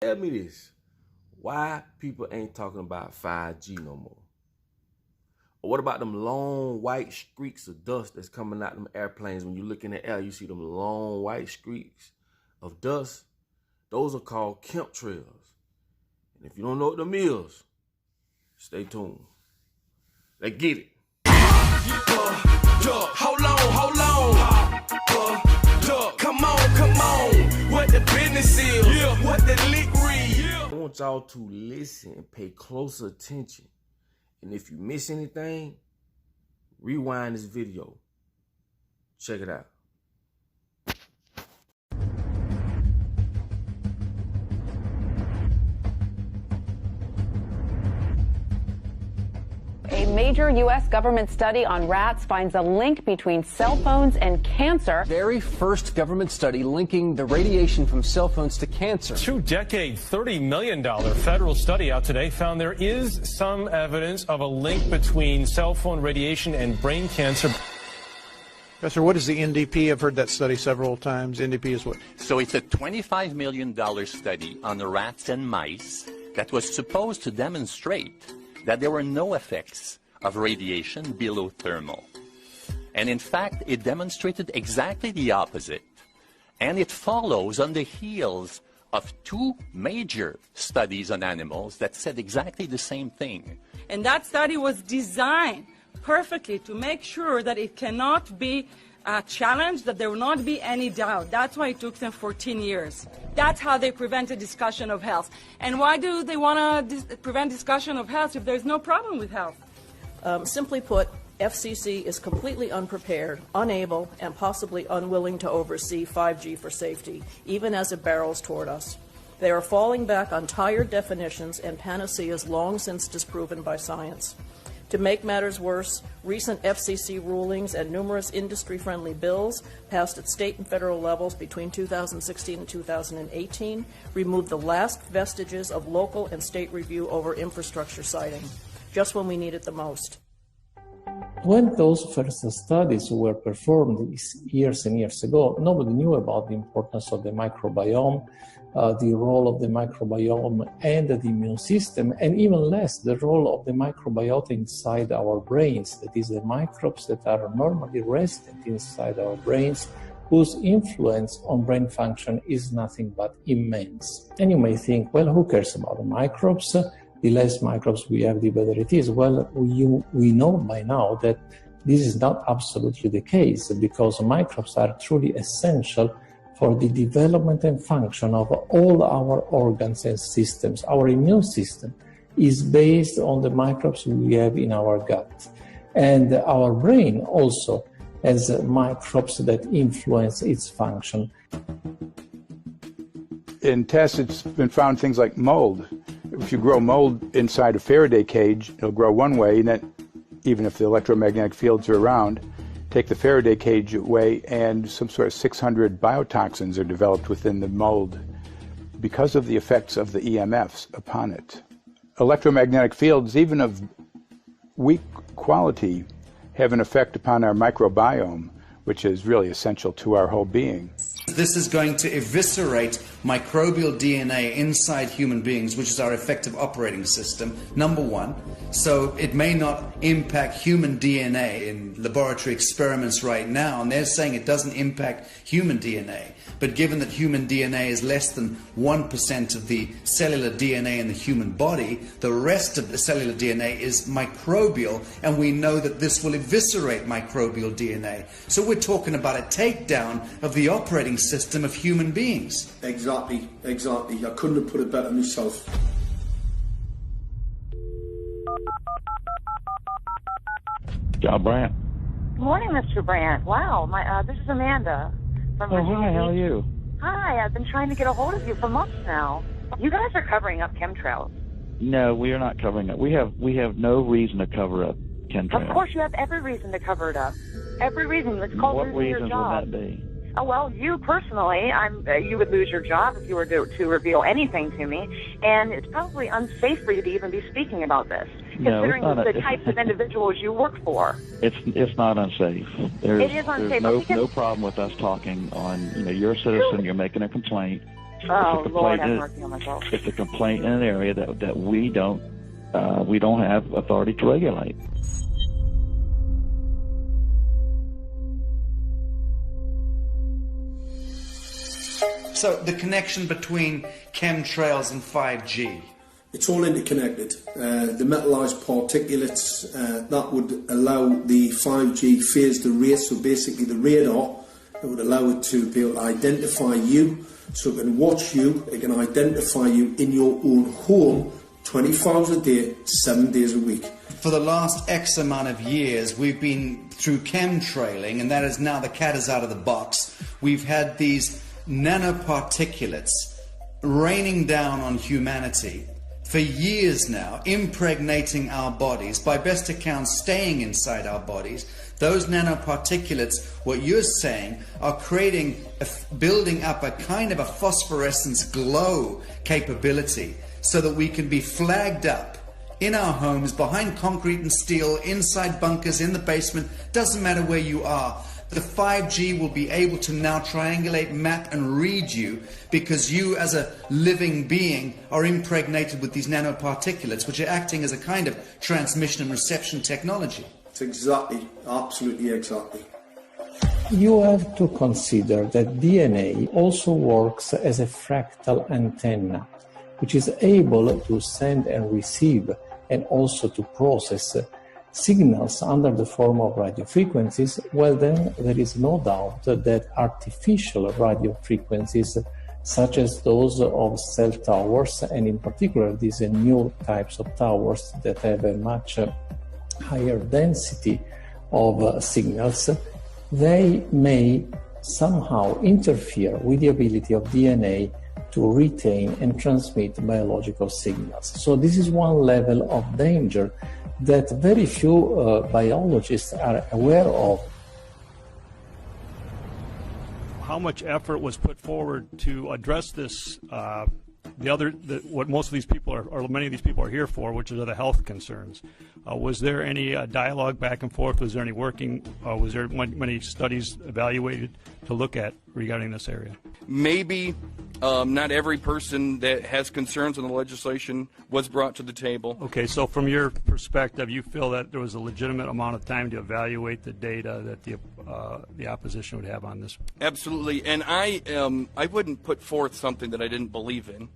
Tell me this. Why people ain't talking about 5G no more? Or what about them long white streaks of dust that's coming out them airplanes? When you look in the air, you see them long white streaks of dust. Those are called chemtrails. And if you don't know what them is, stay tuned. Let's get it. Hold on. Come on. What the business is, what the lick read. I want y'all to listen and pay close attention. And if you miss anything, rewind this video. Check it out. A major U.S. government study on rats finds a link between cell phones and cancer. Very first government study linking the radiation from cell phones to cancer. 2-decade, $30 million federal study out today found there is some evidence of a link between cell phone radiation and brain cancer. Professor, what is the NDP? I've heard that study several times. NDP is what? So it's a $25 million study on rats and mice that was supposed to demonstrate that there were no effects of radiation below thermal. And in fact, it demonstrated exactly the opposite. And it follows on the heels of two major studies on animals that said exactly the same thing. And that study was designed perfectly to make sure that it cannot be challenged, that there will not be any doubt. That's why it took them 14 years. That's how they prevented discussion of health. And why do they want to prevent discussion of health if there's no problem with health? Simply put, FCC is completely unprepared, unable, and possibly unwilling to oversee 5G for safety, even as it barrels toward us. They are falling back on tired definitions and panaceas long since disproven by science. To make matters worse, recent FCC rulings and numerous industry-friendly bills passed at state and federal levels between 2016 and 2018 removed the last vestiges of local and state review over infrastructure siting, just when we need it the most. When those first studies were performed years and years ago, nobody knew about the importance of the microbiome, the role of the microbiome and the immune system, and even less the role of the microbiota inside our brains, that is, the microbes that are normally resident inside our brains, whose influence on brain function is nothing but immense. And you may think, well, who cares about the microbes? The less microbes we have, the better it is. Well, we know by now that this is not absolutely the case, because microbes are truly essential for the development and function of all our organs and systems. Our immune system is based on the microbes we have in our gut. And our brain also has microbes that influence its function. In tests, it's been found things like mold. If you grow mold inside a Faraday cage, it'll grow one way, and then even if the electromagnetic fields are around, take the Faraday cage away, and some sort of 600 biotoxins are developed within the mold because of the effects of the EMFs upon it. Electromagnetic fields, even of weak quality, have an effect upon our microbiome, which is really essential to our whole being. This is going to eviscerate microbial DNA inside human beings, which is our effective operating system, number one. So it may not impact human DNA in laboratory experiments right now, and they're saying it doesn't impact human DNA. But given that human DNA is less than 1% of the cellular DNA in the human body, the rest of the cellular DNA is microbial, and we know that this will eviscerate microbial DNA. So we're talking about a takedown of the operating system of human beings. Exactly. I couldn't have put it better myself. John Brandt. Good morning, Mr. Brandt. Wow, this is Amanda from Virginia. Hi, how are you? Hi, I've been trying to get a hold of you for months now. You guys are covering up chemtrails. No, we are not covering it. We have no reason to cover up chemtrails. Of course, you have every reason to cover it up. Every reason. It's called what losing your reasons job. would that be? Oh, well, you personally, you would lose your job if you were to reveal anything to me, and it's probably unsafe for you to even be speaking about this, considering the types of individuals you work for. It's not unsafe. It is unsafe. There's no problem with us talking on. You're a citizen. You're making a complaint. Oh, Lord have mercy on my soul. It's a complaint in an area that we don't have authority to regulate. So the connection between chemtrails and 5G. It's all interconnected. The metallized particulates, that would allow the 5G phased array, so basically the radar, it would allow it to be able to identify you, so it can watch you, it can identify you in your own home 24 hours a day, 7 days a week. For the last X amount of years, we've been through chemtrailing, and that is now the cat is out of the box. We've had these nanoparticulates raining down on humanity for years now, impregnating our bodies, by best account staying inside our bodies. Those nanoparticulates, what you're saying, are building up a kind of a phosphorescence glow capability so that we can be flagged up in our homes, behind concrete and steel, inside bunkers, in the basement, doesn't matter where you are. The 5G will be able to now triangulate, map and read you, because you as a living being are impregnated with these nanoparticulates, which are acting as a kind of transmission and reception technology. It's exactly, absolutely exactly. You have to consider that DNA also works as a fractal antenna, which is able to send and receive and also to process signals under the form of radio frequencies. Well, then there is no doubt that artificial radio frequencies, such as those of cell towers, and in particular these new types of towers that have a much higher density of signals, they may somehow interfere with the ability of DNA to retain and transmit biological signals. So this is one level of danger that very few biologists are aware of. How much effort was put forward to address this? What most of these people or many of these people are here for, which are the health concerns. Was there any dialogue back and forth? Was there any working? Was there many studies evaluated to look at regarding this area? Maybe not every person that has concerns on the legislation was brought to the table. Okay, so from your perspective, you feel that there was a legitimate amount of time to evaluate the data that the opposition would have on this? Absolutely, and I wouldn't put forth something that I didn't believe in.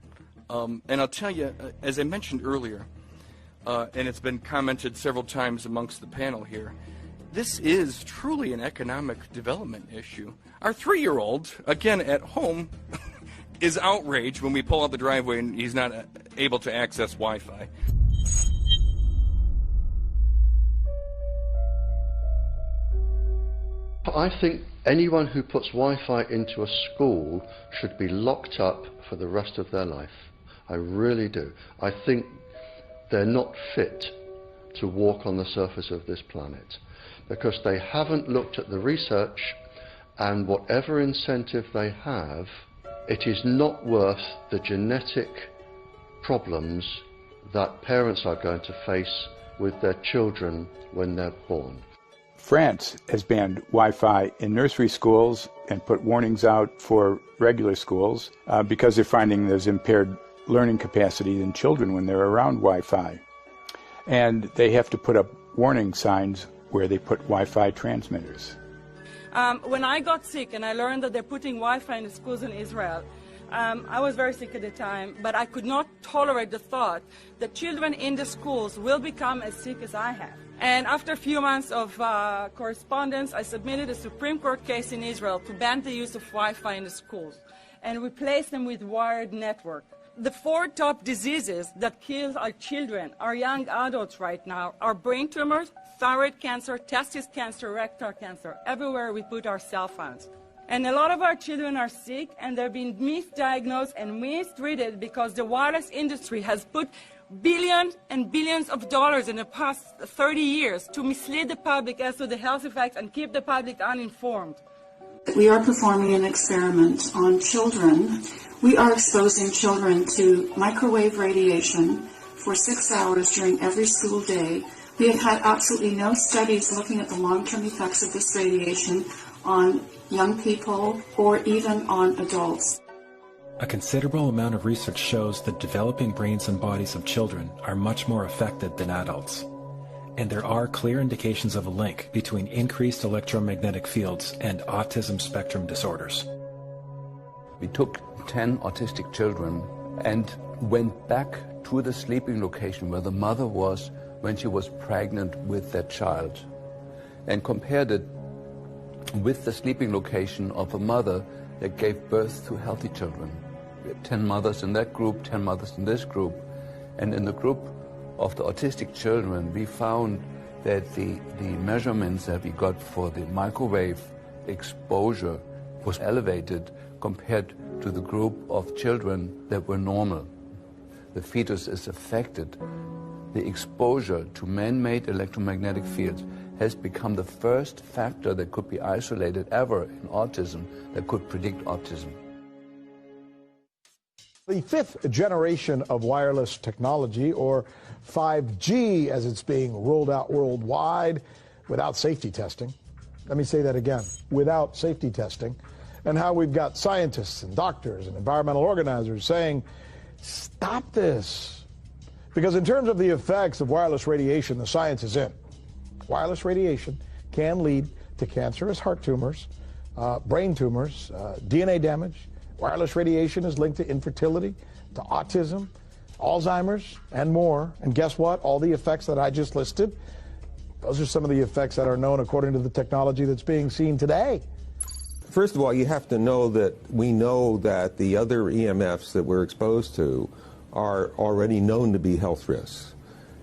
And I'll tell you, as I mentioned earlier, and it's been commented several times amongst the panel here, this is truly an economic development issue. Our 3-year-old, again at home, is outraged when we pull out the driveway and he's not able to access Wi-Fi. I think anyone who puts Wi-Fi into a school should be locked up for the rest of their life. I really do. I think they're not fit to walk on the surface of this planet because they haven't looked at the research, and whatever incentive they have, it is not worth the genetic problems that parents are going to face with their children when they're born. France has banned Wi-Fi in nursery schools and put warnings out for regular schools because they're finding there's impaired learning capacity in children when they're around Wi-Fi. And they have to put up warning signs where they put Wi-Fi transmitters. When I got sick and I learned that they're putting Wi-Fi in the schools in Israel, I was very sick at the time, but I could not tolerate the thought that children in the schools will become as sick as I have. And after a few months of correspondence, I submitted a Supreme Court case in Israel to ban the use of Wi-Fi in the schools and replace them with wired network. The 4 top diseases that kill our children, our young adults right now, are brain tumors, thyroid cancer, testis cancer, rectal cancer, everywhere we put our cell phones. And a lot of our children are sick and they're being misdiagnosed and mistreated because the wireless industry has put billions and billions of dollars in the past 30 years to mislead the public as to the health effects and keep the public uninformed. We are performing an experiment on children. We are exposing children to microwave radiation for 6 hours during every school day. We have had absolutely no studies looking at the long-term effects of this radiation on young people or even on adults. A considerable amount of research shows that developing brains and bodies of children are much more affected than adults. And there are clear indications of a link between increased electromagnetic fields and autism spectrum disorders. We took 10 autistic children and went back to the sleeping location where the mother was when she was pregnant with that child and compared it with the sleeping location of a mother that gave birth to healthy children. We had 10 mothers in that group, 10 mothers in this group, and in the group of the autistic children we found that the measurements that we got for the microwave exposure was elevated compared to the group of children that were normal. The fetus is affected. The exposure to man-made electromagnetic fields has become the first factor that could be isolated ever in autism that could predict autism. The fifth generation of wireless technology, or 5G as it's being rolled out worldwide without safety testing. Let me say that again, without safety testing. And how we've got scientists and doctors and environmental organizers saying, stop this. Because in terms of the effects of wireless radiation, the science is in. Wireless radiation can lead to cancerous heart tumors, brain tumors, DNA damage. Wireless radiation is linked to infertility, to autism, Alzheimer's, and more. And guess what? All the effects that I just listed, those are some of the effects that are known according to the technology that's being seen today. First of all, you have to know that we know that the other EMFs that we're exposed to are already known to be health risks.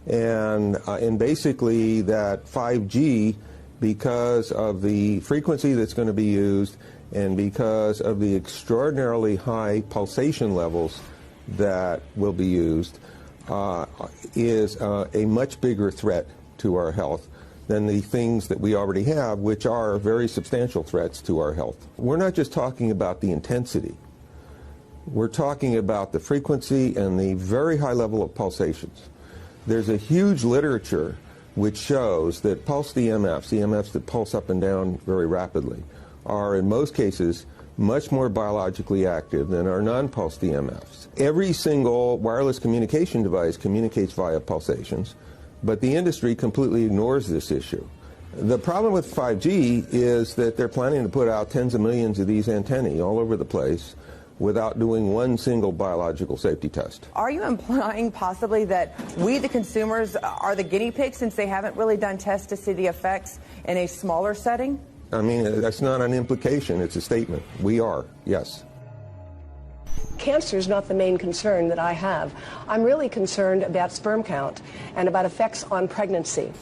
And basically that 5G, because of the frequency that's going to be used and because of the extraordinarily high pulsation levels that will be used, is a much bigger threat to our health than the things that we already have, which are very substantial threats to our health. We're not just talking about the intensity. We're talking about the frequency and the very high level of pulsations. There's a huge literature which shows that pulsed EMFs, EMFs that pulse up and down very rapidly, are in most cases much more biologically active than our non-pulsed EMFs. Every single wireless communication device communicates via pulsations, but the industry completely ignores this issue. The problem with 5G is that they're planning to put out tens of millions of these antennae all over the place without doing one single biological safety test. Are you implying possibly that we, the consumers, are the guinea pigs since they haven't really done tests to see the effects in a smaller setting? I mean, that's not an implication, it's a statement. We are, yes. Cancer is not the main concern that I have. I'm really concerned about sperm count and about effects on pregnancy.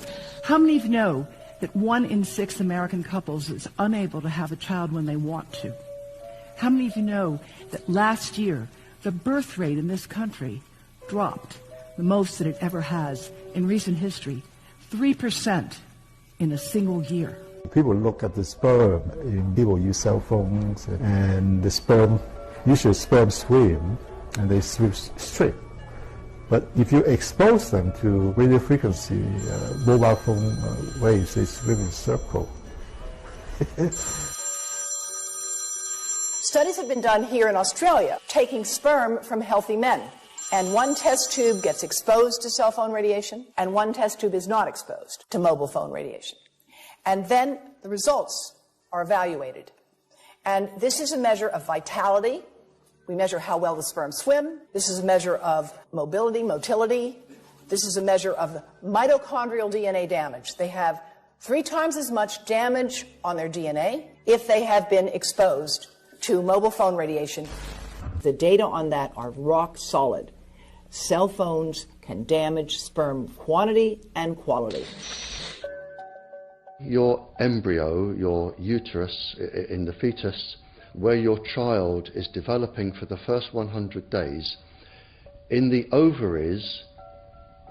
How many of you know that 1 in 6 American couples is unable to have a child when they want to? How many of you know that last year the birth rate in this country dropped the most that it ever has in recent history, 3% in a single year? People look at the sperm, and people use cell phones, and the sperm, usually sperm swim, and they swim straight. But if you expose them to radio frequency, mobile phone waves, they swim in a circle. Studies have been done here in Australia, taking sperm from healthy men. And one test tube gets exposed to cell phone radiation, and one test tube is not exposed to mobile phone radiation. And then the results are evaluated. And this is a measure of vitality. We measure how well the sperm swim. This is a measure of motility. This is a measure of mitochondrial DNA damage. They have 3 times as much damage on their DNA if they have been exposed to mobile phone radiation. The data on that are rock solid. Cell phones can damage sperm quantity and quality. Your embryo, your uterus in the fetus, where your child is developing for the first 100 days, in the ovaries,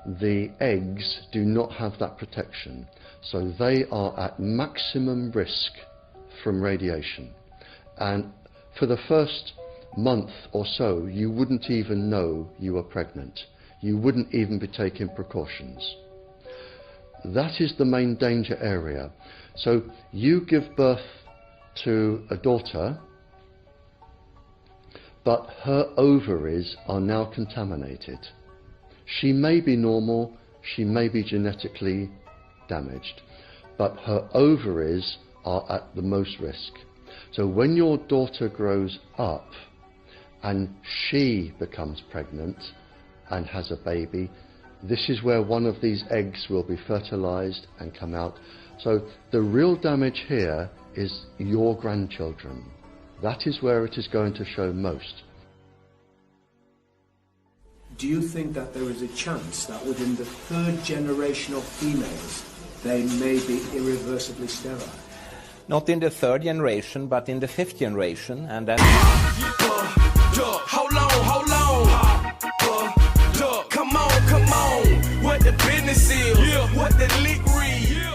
the eggs do not have that protection. So they are at maximum risk from radiation. And for the first month or so, you wouldn't even know you were pregnant. You wouldn't even be taking precautions. That is the main danger area. So you give birth to a daughter, but her ovaries are now contaminated. She may be normal, she may be genetically damaged, but her ovaries are at the most risk. So when your daughter grows up and she becomes pregnant and has a baby, this is where one of these eggs will be fertilized and come out. So the real damage here is your grandchildren. That is where it is going to show most. Do you think that there is a chance that within the third generation of females, they may be irreversibly sterile? Not in the third generation, but in the fifth generation, and then...